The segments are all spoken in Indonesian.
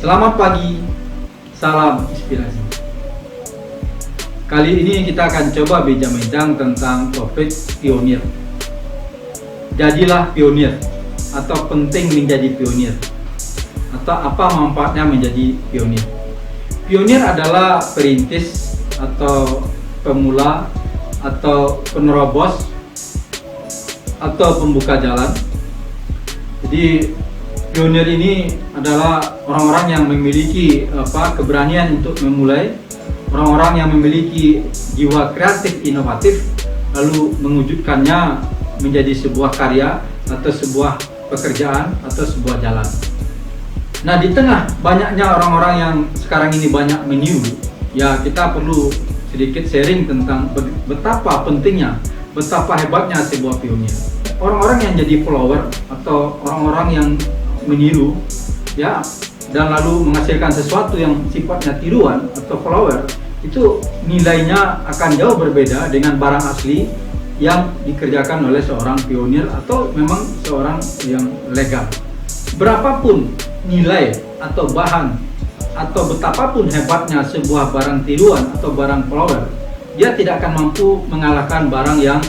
Selamat pagi, salam inspirasi. Kali ini kita akan coba bincang-bincang tentang topik pionir. Jadilah pionir, atau penting menjadi pionir, atau apa manfaatnya menjadi pionir. Pionir adalah perintis atau pemula atau penerobos atau pembuka jalan. Jadi pionir ini adalah orang-orang yang memiliki keberanian untuk memulai, orang-orang yang memiliki jiwa kreatif inovatif lalu mewujudkannya menjadi sebuah karya atau sebuah pekerjaan atau sebuah jalan. Nah, di tengah banyaknya orang-orang yang sekarang ini banyak meniru, ya kita perlu sedikit sharing tentang betapa pentingnya, betapa hebatnya sebuah pionir. Orang-orang yang jadi follower atau orang-orang yang meniru, ya, dan lalu menghasilkan sesuatu yang sifatnya tiruan atau follower, itu nilainya akan jauh berbeda dengan barang asli yang dikerjakan oleh seorang pionir atau memang seorang yang legal. Berapapun nilai atau bahan atau betapapun hebatnya sebuah barang tiruan atau barang follower, dia tidak akan mampu mengalahkan barang yang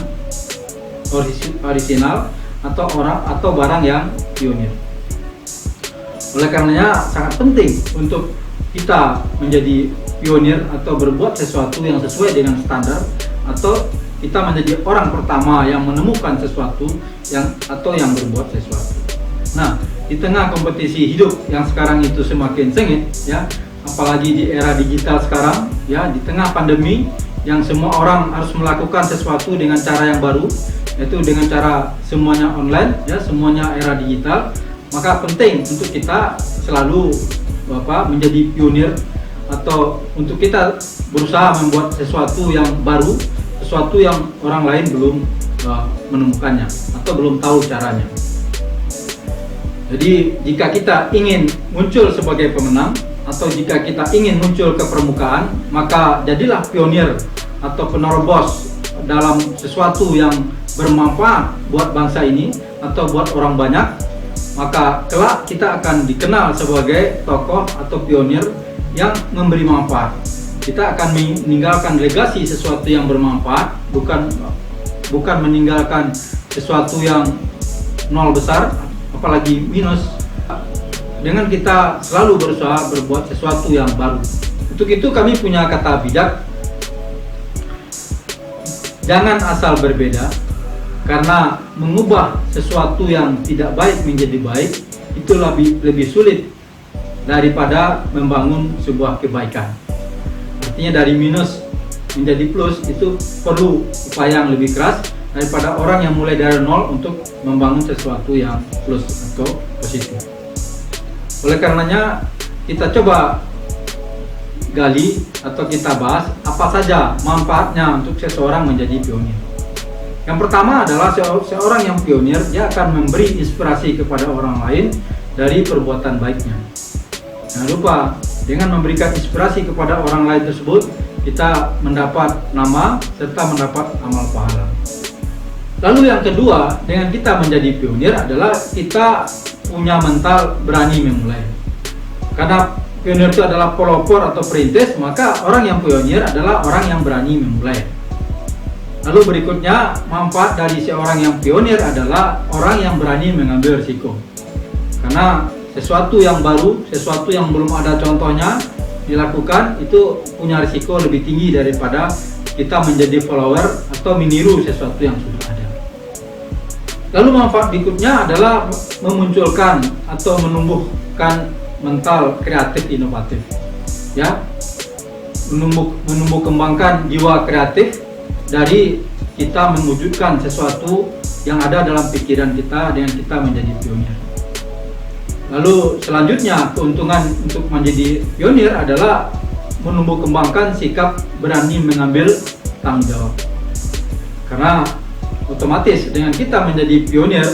orisinal atau barang yang pionir. Oleh karenanya sangat penting untuk kita menjadi pionir atau berbuat sesuatu yang sesuai dengan standar, atau kita menjadi orang pertama yang menemukan sesuatu yang berbuat sesuatu. Nah, di tengah kompetisi hidup yang sekarang itu semakin sengit, ya, apalagi di era digital sekarang, ya, di tengah pandemi yang semua orang harus melakukan sesuatu dengan cara yang baru, yaitu dengan cara semuanya online, ya, semuanya era digital. Maka penting untuk kita selalu menjadi pionir, atau untuk kita berusaha membuat sesuatu yang baru, sesuatu yang orang lain belum menemukannya atau belum tahu caranya. Jadi jika kita ingin muncul sebagai pemenang, atau jika kita ingin muncul ke permukaan, maka jadilah pionir atau penerobos dalam sesuatu yang bermanfaat buat bangsa ini atau buat orang banyak. Maka kelak kita akan dikenal sebagai tokoh atau pionir yang memberi manfaat. Kita akan meninggalkan legasi sesuatu yang bermanfaat, bukan meninggalkan sesuatu yang nol besar, apalagi minus. Dengan kita selalu berusaha berbuat sesuatu yang baru. Untuk itu kami punya kata bijak, jangan asal berbeda. Karena mengubah sesuatu yang tidak baik menjadi baik itu lebih sulit daripada membangun sebuah kebaikan. Artinya dari minus menjadi plus itu perlu upaya yang lebih keras daripada orang yang mulai dari nol untuk membangun sesuatu yang plus atau positif. Oleh karenanya kita coba gali atau kita bahas apa saja manfaatnya untuk seseorang menjadi pionir. Yang pertama adalah seorang yang pionir, dia akan memberi inspirasi kepada orang lain dari perbuatan baiknya. Jangan lupa, dengan memberikan inspirasi kepada orang lain tersebut, kita mendapat nama serta mendapat amal pahala. Lalu yang kedua, dengan kita menjadi pionir adalah kita punya mental berani memulai. Karena pionir itu adalah pelopor atau perintis, maka orang yang pionir adalah orang yang berani memulai. Lalu berikutnya, manfaat dari seorang yang pionir adalah orang yang berani mengambil risiko. Karena sesuatu yang baru, sesuatu yang belum ada contohnya dilakukan, itu punya risiko lebih tinggi daripada kita menjadi follower atau meniru sesuatu yang sudah ada. Lalu manfaat berikutnya adalah memunculkan atau menumbuhkan mental kreatif inovatif. Ya, menumbuh kembangkan jiwa kreatif dari kita mewujudkan sesuatu yang ada dalam pikiran kita dengan kita menjadi pionir. Lalu selanjutnya, keuntungan untuk menjadi pionir adalah menumbuh kembangkan sikap berani mengambil tanggung jawab. Karena otomatis dengan kita menjadi pionir,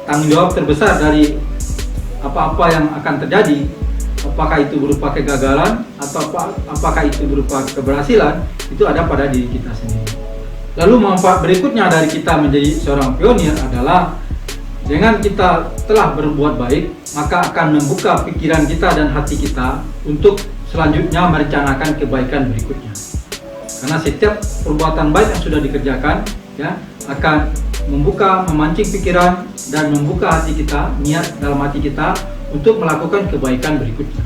tanggung jawab terbesar dari apa-apa yang akan terjadi, apakah itu berupa kegagalan atau apakah itu berupa keberhasilan, itu ada pada diri kita sendiri. Lalu manfaat berikutnya dari kita menjadi seorang pionir adalah Dengan kita telah berbuat baik, maka akan membuka pikiran kita dan hati kita untuk selanjutnya merencanakan kebaikan berikutnya. Karena setiap perbuatan baik yang sudah dikerjakan, ya, akan memancing pikiran dan membuka hati kita, niat dalam hati kita untuk melakukan kebaikan berikutnya.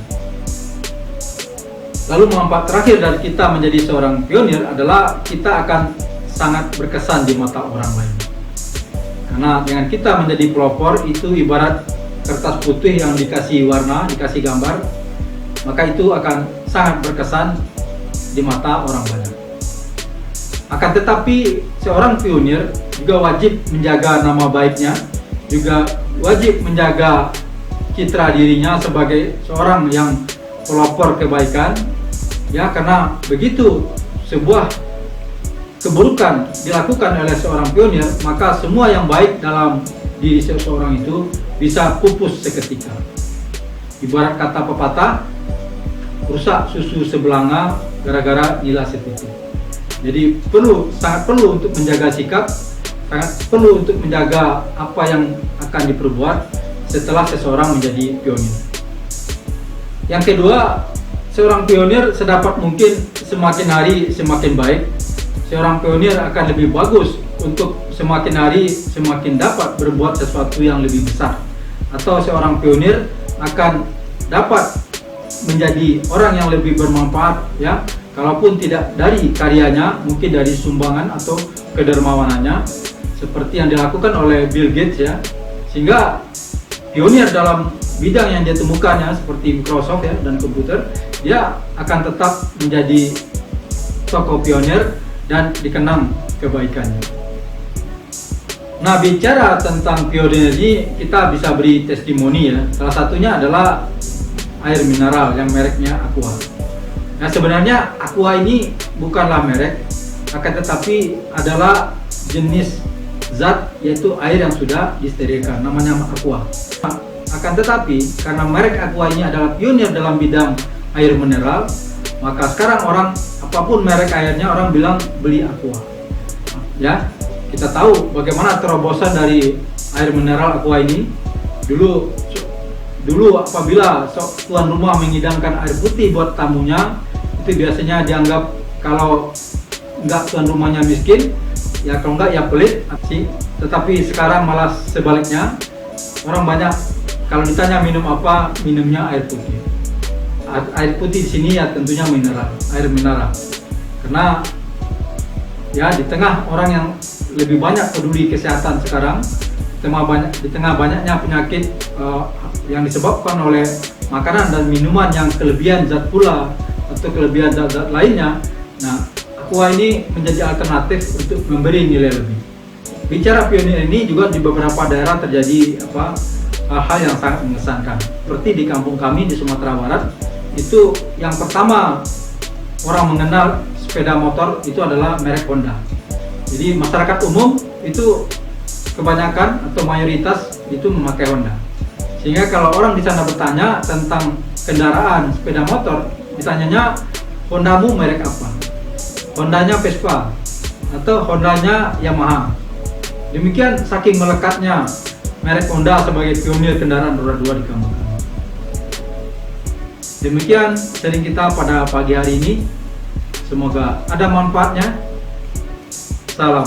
Lalu manfaat terakhir dari kita menjadi seorang pionir adalah kita akan sangat berkesan di mata orang lain. Karena dengan kita menjadi pelopor itu ibarat kertas putih yang dikasih warna, dikasih gambar, maka itu akan sangat berkesan di mata orang banyak. Akan tetapi seorang pionir juga wajib menjaga nama baiknya, juga wajib menjaga citra dirinya sebagai seorang yang pelopor kebaikan, ya, karena begitu sebuah keburukan dilakukan oleh seorang pionir, maka semua yang baik dalam diri seseorang itu bisa pupus seketika. Ibarat kata pepatah, rusak susu sebelanga gara-gara nila setitik. Jadi sangat perlu untuk menjaga sikap, sangat perlu untuk menjaga apa yang akan diperbuat setelah seseorang menjadi pionir. Yang kedua, seorang pionir sedapat mungkin semakin hari semakin baik. Seorang pionir akan lebih bagus untuk semakin hari semakin dapat berbuat sesuatu yang lebih besar, atau seorang pionir akan dapat menjadi orang yang lebih bermanfaat, ya, kalaupun tidak dari karyanya, mungkin dari sumbangan atau kedermawanannya, seperti yang dilakukan oleh Bill Gates, ya, sehingga pionir dalam bidang yang dia temukannya seperti Microsoft, ya, dan komputer, dia akan tetap menjadi tokoh pionir dan dikenang kebaikannya. Nah, bicara tentang pionir ini, kita bisa beri testimoni, ya. Salah satunya adalah air mineral yang mereknya Aqua. Nah, sebenarnya Aqua ini bukanlah merek, akan tetapi adalah jenis zat, yaitu air yang sudah disterilkan, namanya Aqua. Akan tetapi karena merek Aqua ini adalah pionir dalam bidang air mineral, maka sekarang orang apapun merek airnya orang bilang beli Aqua. Ya, kita tahu bagaimana terobosan dari air mineral Aqua ini. Dulu apabila tuan rumah mengidangkan air putih buat tamunya, itu biasanya dianggap kalau enggak tuan rumahnya miskin, ya kalau enggak ya pelit sih. Tetapi sekarang malah sebaliknya, orang banyak kalau ditanya minum apa, minumnya air putih. Air putih di sini ya tentunya mineral, air mineral. Karena ya di tengah orang yang lebih banyak peduli kesehatan sekarang, di tengah banyaknya penyakit yang disebabkan oleh makanan dan minuman yang kelebihan zat pula atau kelebihan zat-zat lainnya. Nah, Aqua ini menjadi alternatif untuk memberi nilai lebih. Bicara pionir ini juga di beberapa daerah terjadi hal yang sangat mengesankan. Seperti di kampung kami di Sumatera Barat, itu yang pertama orang mengenal sepeda motor itu adalah merek Honda. Jadi masyarakat umum itu kebanyakan atau mayoritas itu memakai Honda. Sehingga kalau orang di sana bertanya tentang kendaraan sepeda motor, ditanyanya, Hondamu merek apa? Hondanya Vespa atau Hondanya Yamaha. Demikian saking melekatnya merek Honda sebagai pionir kendaraan roda 2 di kampung kami. Demikian sharing kita pada pagi hari ini. Semoga ada manfaatnya. Salam.